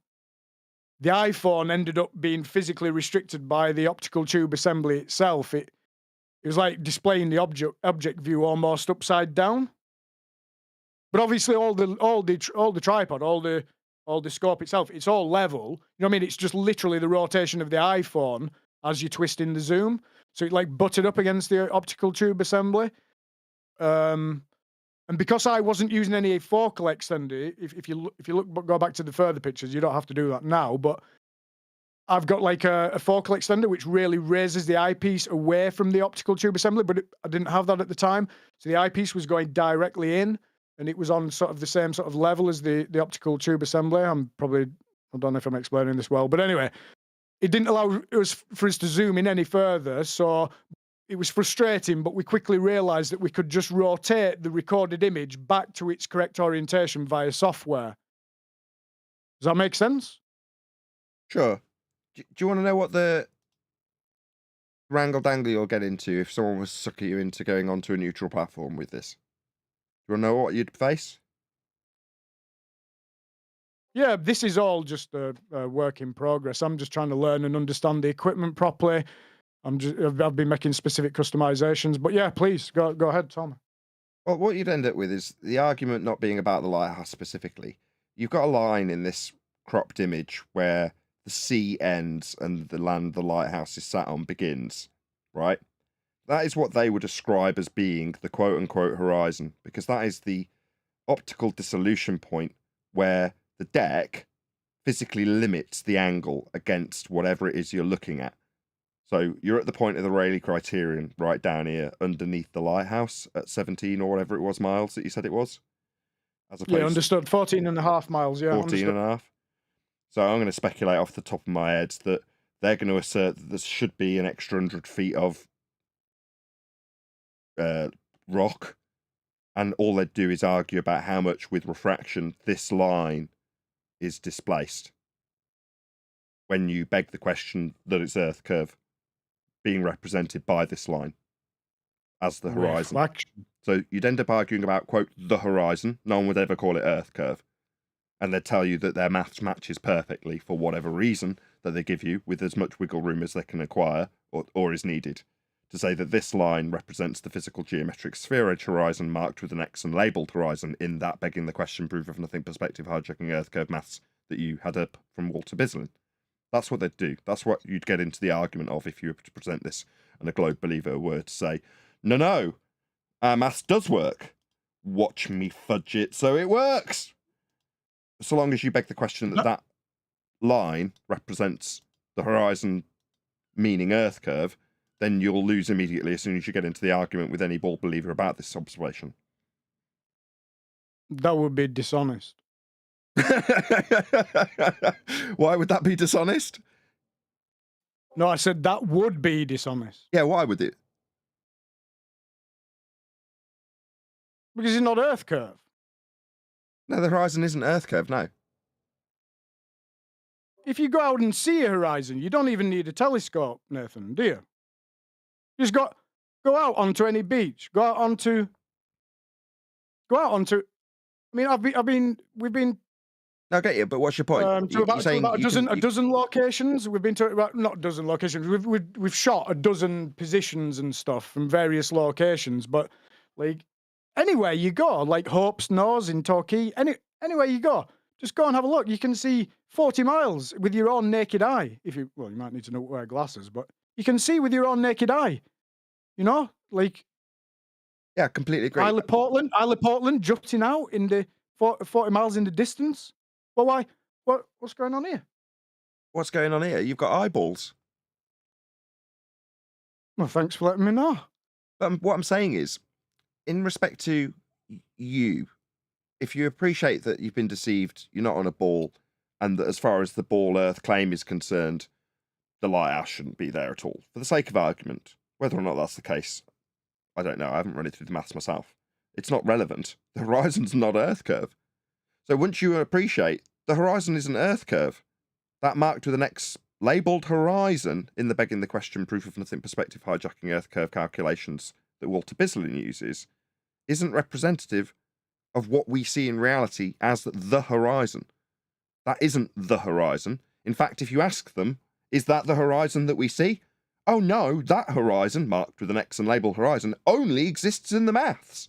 the iPhone ended up being physically restricted by the optical tube assembly itself. It was like displaying the object view almost upside down. But obviously, all the tripod, all the scope itself, it's all level. You know what I mean? It's just literally the rotation of the iPhone as you twist in the zoom. So it like butted up against the optical tube assembly. And because I wasn't using any focal extender, if you go back to the further pictures, you don't have to do that now. But I've got like a focal extender which really raises the eyepiece away from the optical tube assembly, but I didn't have that at the time. So the eyepiece was going directly in, and it was on sort of the same sort of level as the optical tube assembly. I don't know if I'm explaining this well, but anyway, it didn't allow us for us to zoom in any further. So it was frustrating, but we quickly realized that we could just rotate the recorded image back to its correct orientation via software. Does that make sense? Sure. Do you want to know what the wrangle-dangle you'll get into if someone was sucking you into going onto a neutral platform with this? Do you want to know what you'd face? Yeah, this is all just a work in progress. I'm just trying to learn and understand the equipment properly. I've been making specific customizations, but yeah, please go ahead, Tom. Well, what you'd end up with is the argument not being about the lighthouse specifically. You've got a line in this cropped image where the sea ends and the land the lighthouse is sat on begins, right? That is what they would describe as being the quote-unquote horizon, because that is the optical dissolution point where the deck physically limits the angle against whatever it is you're looking at. So you're at the point of the Rayleigh criterion right down here underneath the lighthouse at 17 or whatever it was miles that you said it was. Yeah, understood. 14.5 miles, yeah. 14.5. So I'm going to speculate off the top of my head that they're going to assert that there should be an extra 100 feet of rock, and all they'd do is argue about how much with refraction this line is displaced when you beg the question that it's Earth curve being represented by this line as the horizon. Reflection. So you'd end up arguing about, quote, the horizon. No one would ever call it Earth curve. And they'd tell you that their maths matches perfectly for whatever reason that they give you with as much wiggle room as they can acquire or is needed to say that this line represents the physical geometric sphere edge horizon marked with an X and labelled horizon in that begging the question proof of nothing perspective hijacking Earth curve maths that you had up from Walter Bislin. That's what they'd do. That's what you'd get into the argument of if you were to present this and a globe believer were to say, no, our maths does work. Watch me fudge it so it works. So long as you beg the question that that line represents the horizon meaning Earth curve, then you'll lose immediately as soon as you get into the argument with any bald believer about this observation. That would be dishonest. Why would that be dishonest? No, I said that would be dishonest. Yeah, why would it? Because it's not Earth curve. No, the horizon isn't Earth curve, no. If you go out and see a horizon, you don't even need a telescope, Nathan, do you? You just go out onto any beach. Go out onto. I mean, we've been. I get you, but what's your point? To about a dozen locations. We've been to about not a dozen locations. We've shot a dozen positions and stuff from various locations. But like anywhere you go, like Hope's Nose in Torquay, anywhere you go, just go and have a look. You can see 40 miles with your own naked eye. You might need to wear glasses, but you can see with your own naked eye. You know, like. Yeah, completely agree. Isle of Portland, jutting out in the 40 miles in the distance. Well, why? What's going on here? What's going on here? You've got eyeballs. Well, thanks for letting me know. But what I'm saying is, in respect to you, if you appreciate that you've been deceived, you're not on a ball, and that as far as the ball Earth claim is concerned, the lighthouse shouldn't be there at all. For the sake of argument, whether or not that's the case, I don't know. I haven't run it through the maths myself. It's not relevant. The horizon's not Earth curve. So once you appreciate the horizon is an Earth curve, that marked with an X labelled horizon in the begging the question proof of nothing perspective hijacking Earth curve calculations that Walter Bislin uses isn't representative of what we see in reality as the horizon. That isn't the horizon. In fact, if you ask them, is that the horizon that we see? Oh no, that horizon, marked with an X and labelled horizon, only exists in the maths.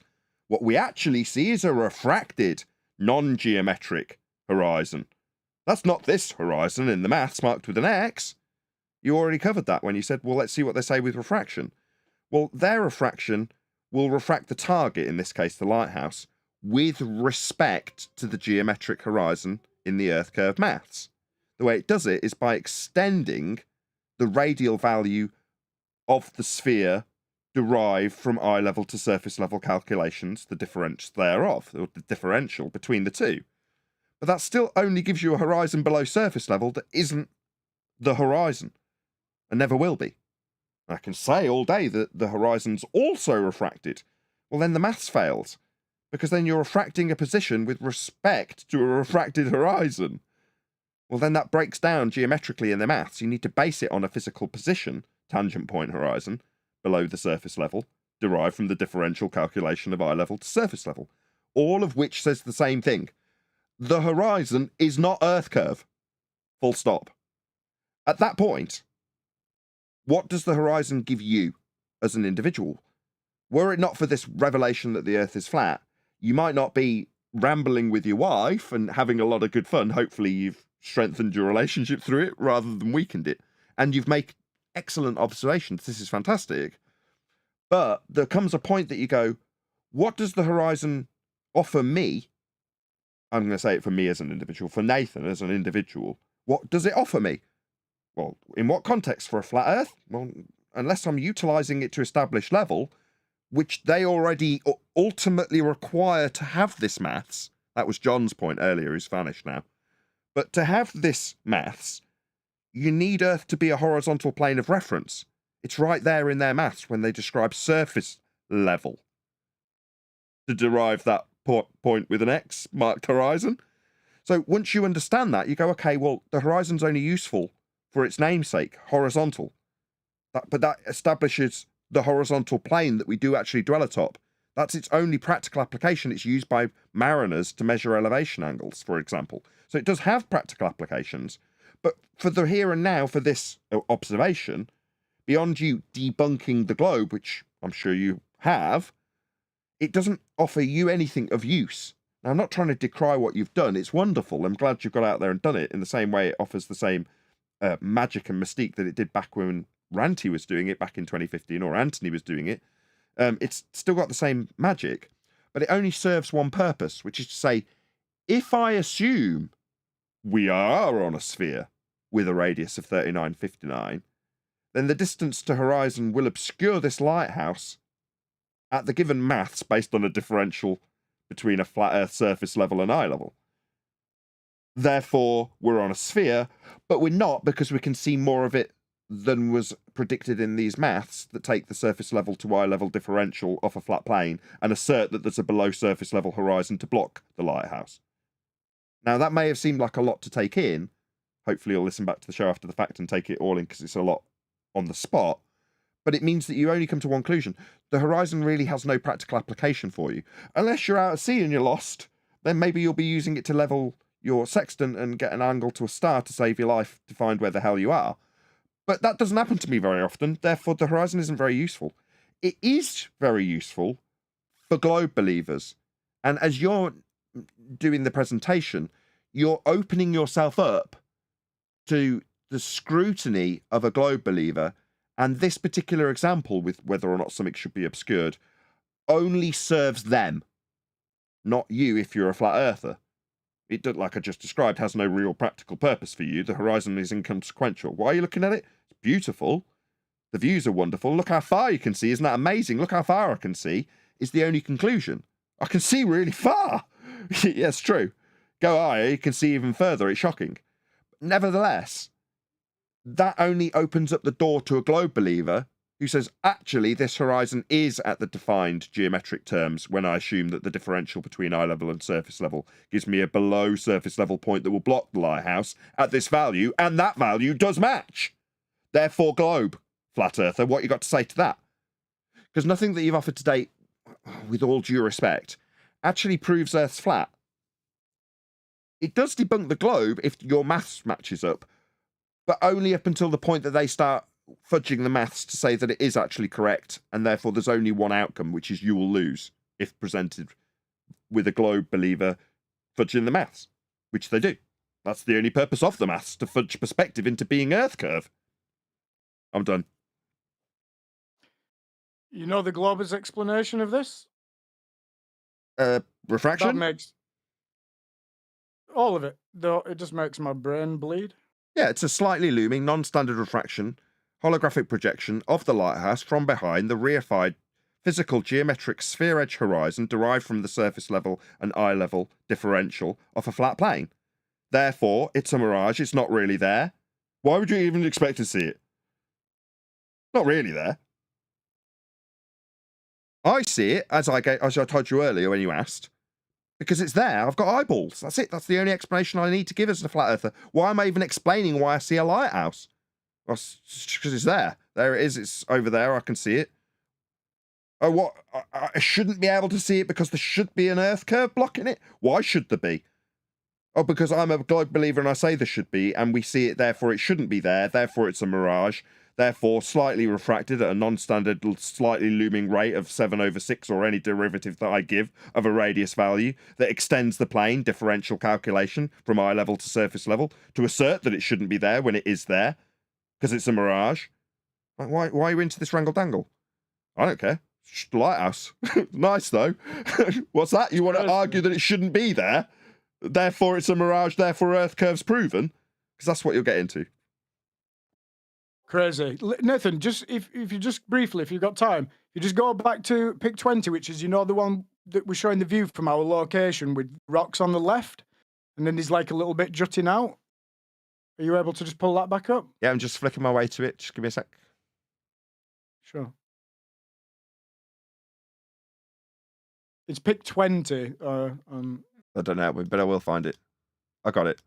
What we actually see is a refracted, non-geometric horizon. That's not this horizon in the maths marked with an X. You already covered that when you said, well, let's see what they say with refraction. Well, their refraction will refract the target, in this case the lighthouse, with respect to the geometric horizon in the Earth curve maths. The way it does it is by extending the radial value of the sphere derived from eye level to surface level calculations, the difference thereof, or the differential between the two. But that still only gives you a horizon below surface level that isn't the horizon, and never will be. I can say all day that the horizon's also refracted. Well, then the maths fails, because then you're refracting a position with respect to a refracted horizon. Well, then that breaks down geometrically in the maths. You need to base it on a physical position, tangent point horizon, below the surface level, derived from the differential calculation of eye level to surface level, all of which says the same thing. The horizon is not Earth curve. Full stop. At that point, what does the horizon give you as an individual? Were it not for this revelation that the Earth is flat, you might not be rambling with your wife and having a lot of good fun. Hopefully you've strengthened your relationship through it rather than weakened it. And you've made excellent observations. This is fantastic. But there comes a point that you go, what does the horizon offer me? I'm going to say it for me as an individual, for Nathan as an individual. What does it offer me? Well, in what context? For a flat Earth? Well, unless I'm utilizing it to establish level, which they already ultimately require to have this maths. That was John's point earlier, he's vanished now. But to have this maths, you need Earth to be a horizontal plane of reference. It's right there in their maths when they describe surface level to derive that point with an X marked horizon. So once you understand that, you go, okay, well, the horizon's only useful for its namesake, horizontal. But that establishes the horizontal plane that we do actually dwell atop. That's its only practical application. It's used by mariners to measure elevation angles, for example. So it does have practical applications. But for the here and now, for this observation, beyond you debunking the globe, which I'm sure you have, it doesn't offer you anything of use. Now, I'm not trying to decry what you've done. It's wonderful. I'm glad you've got out there and done it in the same way it offers the same magic and mystique that it did back when Ranty was doing it back in 2015, or Anthony was doing it. It's still got the same magic, but it only serves one purpose, which is to say, if I assume we are on a sphere with a radius of 3959, then the distance to horizon will obscure this lighthouse at the given maths based on a differential between a flat Earth surface level and eye level. Therefore, we're on a sphere, but we're not, because we can see more of it than was predicted in these maths that take the surface level to eye level differential off a flat plane and assert that there's a below surface level horizon to block the lighthouse. Now, that may have seemed like a lot to take in. Hopefully you'll listen back to the show after the fact and take it all in, because it's a lot on the spot. But it means that you only come to one conclusion. The horizon really has no practical application for you. Unless you're out at sea and you're lost, then maybe you'll be using it to level your sextant and get an angle to a star to save your life to find where the hell you are. But that doesn't happen to me very often. Therefore, the horizon isn't very useful. It is very useful for globe believers. And as you're doing the presentation, you're opening yourself up to the scrutiny of a globe believer. And this particular example, with whether or not something should be obscured, only serves them, not you if you're a flat earther. It, like I just described, has no real practical purpose for you. The horizon is inconsequential. Why are you looking at it? It's beautiful. The views are wonderful. Look how far you can see. Isn't that amazing? Look how far I can see is the only conclusion. I can see really far. Yes, true. Go higher, you can see even further. It's shocking. Nevertheless, that only opens up the door to a globe believer who says, actually, this horizon is at the defined geometric terms when I assume that the differential between eye level and surface level gives me a below surface level point that will block the lighthouse at this value, and that value does match. Therefore, globe, flat earther, what you got to say to that? Because nothing that you've offered today, with all due respect, actually proves Earth's flat. It does debunk the globe if your maths matches up, but only up until the point that they start fudging the maths to say that it is actually correct, and therefore there's only one outcome, which is you will lose if presented with a globe believer fudging the maths, which they do. That's the only purpose of the maths, to fudge perspective into being Earth curve. I'm done. You know the globe's explanation of this? Refraction? That makes all of it. Though it just makes my brain bleed. Yeah, it's a slightly looming, non-standard refraction, holographic projection of the lighthouse from behind the reified physical geometric sphere edge horizon derived from the surface level and eye level differential of a flat plane. Therefore, it's a mirage, it's not really there. Why would you even expect to see it? Not really there. I see it, as I told you earlier when you asked, because it's there. I've got eyeballs. That's it. That's the only explanation I need to give as a flat earther. Why am I even explaining why I see a lighthouse? Well, because it's there. There it is. It's over there. I can see it. Oh, what? I shouldn't be able to see it because there should be an Earth curve blocking it? Why should there be? Oh, because I'm a globe believer and I say there should be, and we see it, therefore it shouldn't be there, therefore it's a mirage, therefore slightly refracted at a non-standard, slightly looming rate of 7/6 or any derivative that I give of a radius value that extends the plane differential calculation from eye level to surface level to assert that it shouldn't be there when it is there because it's a mirage. Why are you into this wrangle-dangle? I don't care. Lighthouse. Nice, though. What's that? You want to argue that it shouldn't be there? Therefore, it's a mirage. Therefore, Earth curve's proven. Because that's what you'll get into. Crazy. Nathan, just if you just briefly, if you've got time, you just go back to pic 20, which is, the one that we're showing the view from our location with rocks on the left. And then there's like a little bit jutting out. Are you able to just pull that back up? Yeah, I'm just flicking my way to it. Just give me a sec. Sure. It's pic 20. I don't know, but I will find it. I got it.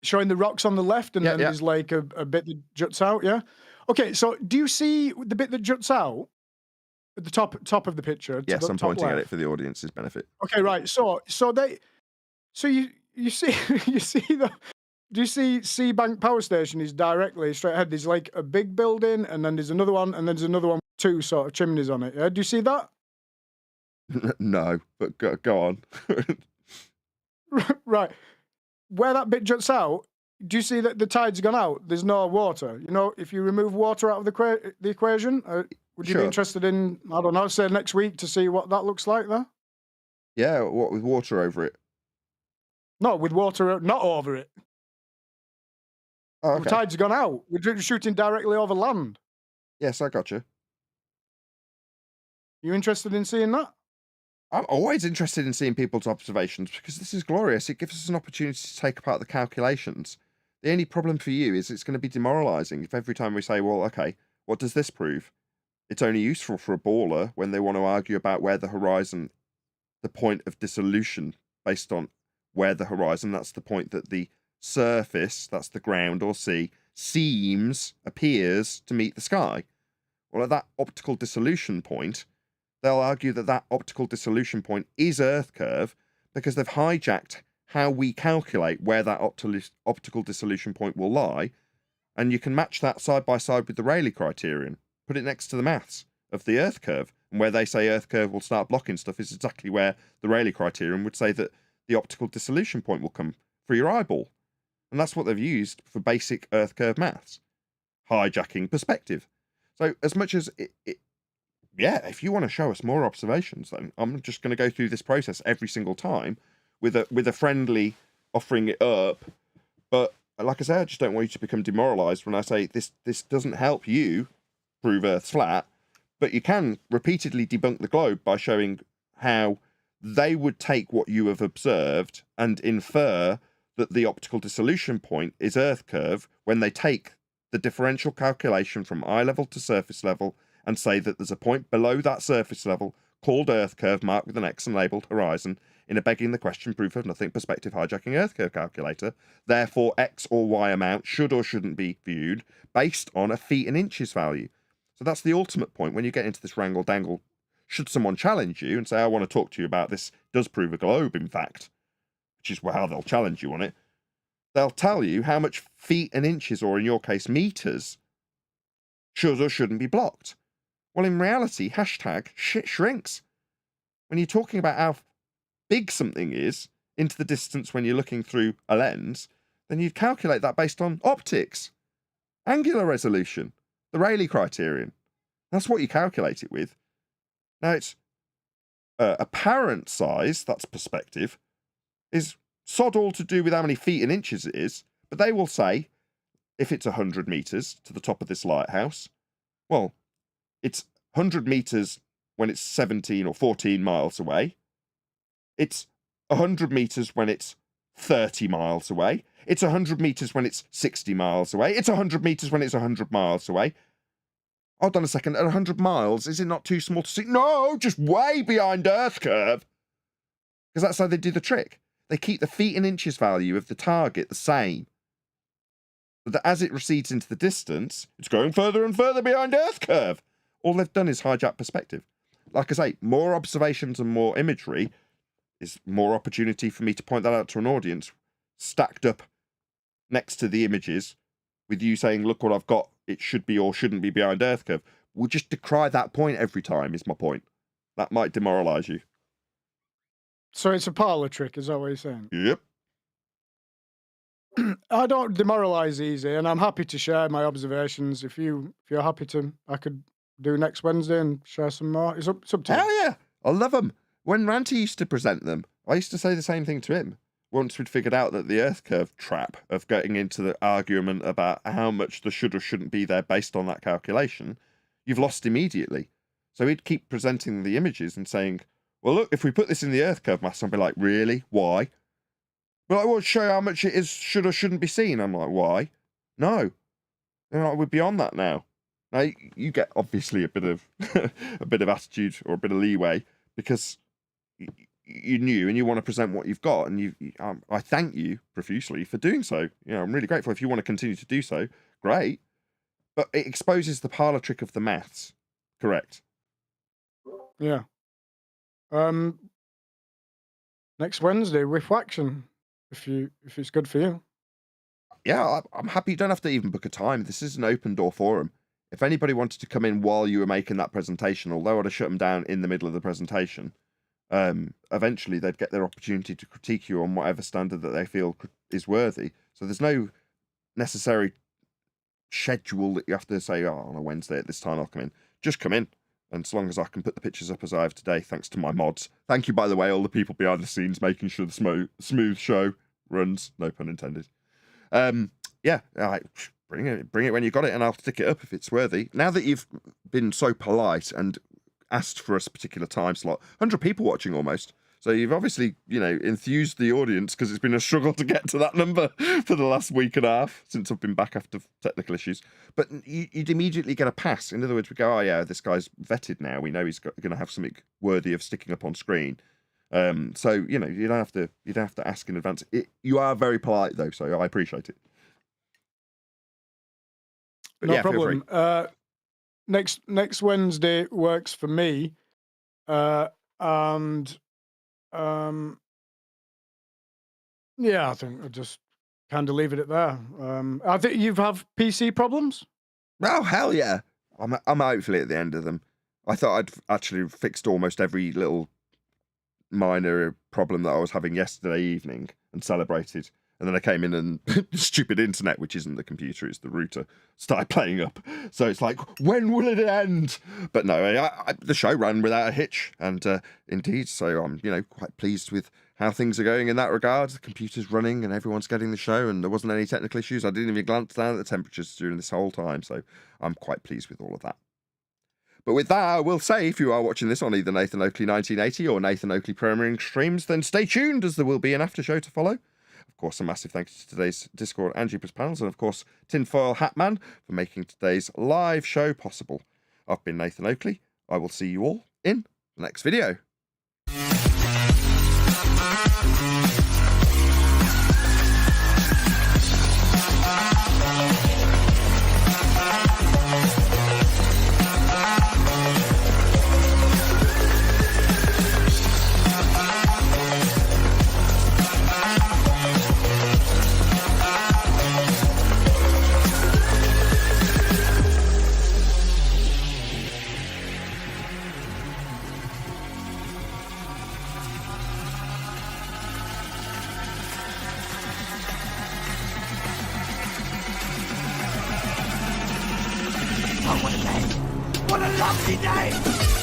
Showing the rocks on the left, and then there's like a bit that juts out, yeah? Okay, so do you see the bit that juts out at the top of the picture? Yes, I'm pointing left? at it for the audience's benefit. Okay, right. So you see do you see Seabank Power Station is directly straight ahead? There's like a big building, and then there's another one, and then there's another one with two sort of chimneys on it. Yeah, do you see that? No, but go on. Right. Where that bit juts out, do you see that the tide's gone out? There's no water. If you remove water out of the equation, would you be interested in, I don't know, say next week to see what that looks like there? Yeah, what with water over it? No, with water not over it. Oh, okay. The tide's gone out. We're shooting directly over land. Yes, I got you. You interested in seeing that? I'm always interested in seeing people's observations because this is glorious. It gives us an opportunity to take apart the calculations. The only problem for you is it's going to be demoralizing if every time we say, well, okay, what does this prove? It's only useful for a baller when they want to argue about where the horizon, the point of dissolution based on where the horizon, that's the point that the surface, that's the ground or sea, appears to meet the sky. Well, at that optical dissolution point, they'll argue that that optical dissolution point is Earth curve because they've hijacked how we calculate where that optical dissolution point will lie, and you can match that side by side with the Rayleigh criterion. Put it next to the maths of the Earth curve, and where they say Earth curve will start blocking stuff is exactly where the Rayleigh criterion would say that the optical dissolution point will come for your eyeball. And that's what they've used for basic Earth curve maths. Hijacking perspective. So as much as if you want to show us more observations, then I'm just going to go through this process every single time with a friendly offering it up. But like I say, I just don't want you to become demoralized when I say this doesn't help you prove Earth's flat, but you can repeatedly debunk the globe by showing how they would take what you have observed and infer that the optical dissolution point is Earth curve when they take the differential calculation from eye level to surface level and say that there's a point below that surface level called Earth curve marked with an X and labelled horizon in a begging the question proof of nothing perspective hijacking Earth curve calculator. Therefore, X or Y amount should or shouldn't be viewed based on a feet and inches value. So that's the ultimate point when you get into this wrangle-dangle. Should someone challenge you and say, I want to talk to you about this does prove a globe, in fact, which is how they'll challenge you on it, they'll tell you how much feet and inches, or in your case, meters, should or shouldn't be blocked. Well, in reality, hashtag shit shrinks. When you're talking about how big something is into the distance when you're looking through a lens, then you'd calculate that based on optics, angular resolution, the Rayleigh criterion. That's what you calculate it with. Now, it's apparent size, that's perspective, is sod all to do with how many feet and inches it is, but they will say if it's 100 meters to the top of this lighthouse, well, it's 100 meters when it's 17 or 14 miles away. It's 100 meters when it's 30 miles away. It's 100 meters when it's 60 miles away. It's 100 meters when it's 100 miles away. Hold on a second. At 100 miles, is it not too small to see? No, just way behind Earth curve. Because that's how they do the trick. They keep the feet and inches value of the target the same. But that as it recedes into the distance, it's going further and further behind Earth curve. All they've done is hijack perspective. Like I say, more observations and more imagery is more opportunity for me to point that out to an audience stacked up next to the images with you saying, look what I've got, it should be or shouldn't be behind Earth curve. We'll just decry that point every time is my point. That might demoralise you. So it's a parlour trick, is that what you're saying? Yep. I don't demoralise easy, and I'm happy to share my observations. If you're happy to, I could do next Wednesday and share some more. It's up to you. Hell yeah. I love them. When Ranty used to present them, I used to say the same thing to him. Once we'd figured out that the Earth curve trap of getting into the argument about how much the should or shouldn't be there based on that calculation, you've lost immediately. So he'd keep presenting the images and saying, well, look, if we put this in the Earth curve mass, I'd be like, really? Why? Well, I want to show you how much it is should or shouldn't be seen. I'm like, why? No. We're beyond that now. Now, you get obviously a bit of a bit of attitude or a bit of leeway because you knew and you want to present what you've got, and I thank you profusely for doing so. I'm really grateful. If you want to continue to do so, great. But it exposes the parlour trick of the maths. Correct. Yeah. Next Wednesday, Reflection, if it's good for you. Yeah, I'm happy. You don't have to even book a time. This is an open door forum. If anybody wanted to come in while you were making that presentation, although I'd have shut them down in the middle of the presentation, eventually they'd get their opportunity to critique you on whatever standard that they feel is worthy. So there's no necessary schedule that you have to say, oh, on a Wednesday at this time I'll come in. Just come in. And as long as I can put the pictures up as I have today, thanks to my mods. Thank you, by the way, all the people behind the scenes making sure the smooth show runs. No pun intended. Yeah, bring it when you got it, and I'll stick it up if it's worthy. Now that you've been so polite and asked for a particular time slot, 100 people watching almost. So you've obviously, enthused the audience, because it's been a struggle to get to that number for the last week and a half since I've been back after technical issues. But you'd immediately get a pass. In other words, we go, oh yeah, this guy's vetted now. We know he's going to have something worthy of sticking up on screen. So you don't have to ask in advance. You are very polite though, so I appreciate it. But no yeah, problem. Next Wednesday works for me, and yeah, I think I'll just kind of leave it at there. I think you have PC problems. Oh hell yeah! I'm hopefully at the end of them. I thought I'd actually fixed almost every little minor problem that I was having yesterday evening and celebrated. And then I came in and the stupid internet, which isn't the computer, it's the router, started playing up. So it's like, when will it end? But no, the show ran without a hitch. And indeed, so I'm, quite pleased with how things are going in that regard. The computer's running and everyone's getting the show and there wasn't any technical issues. I didn't even glance down at the temperatures during this whole time. So I'm quite pleased with all of that. But with that, I will say, if you are watching this on either Nathan Oakley 1980 or Nathan Oakley Premiering streams, then stay tuned as there will be an after show to follow. Of course, a massive thank you to today's Discord and Jeepers panels, and of course, Tinfoil Hatman for making today's live show possible. I've been Nathan Oakley. I will see you all in the next video. What a lovely day!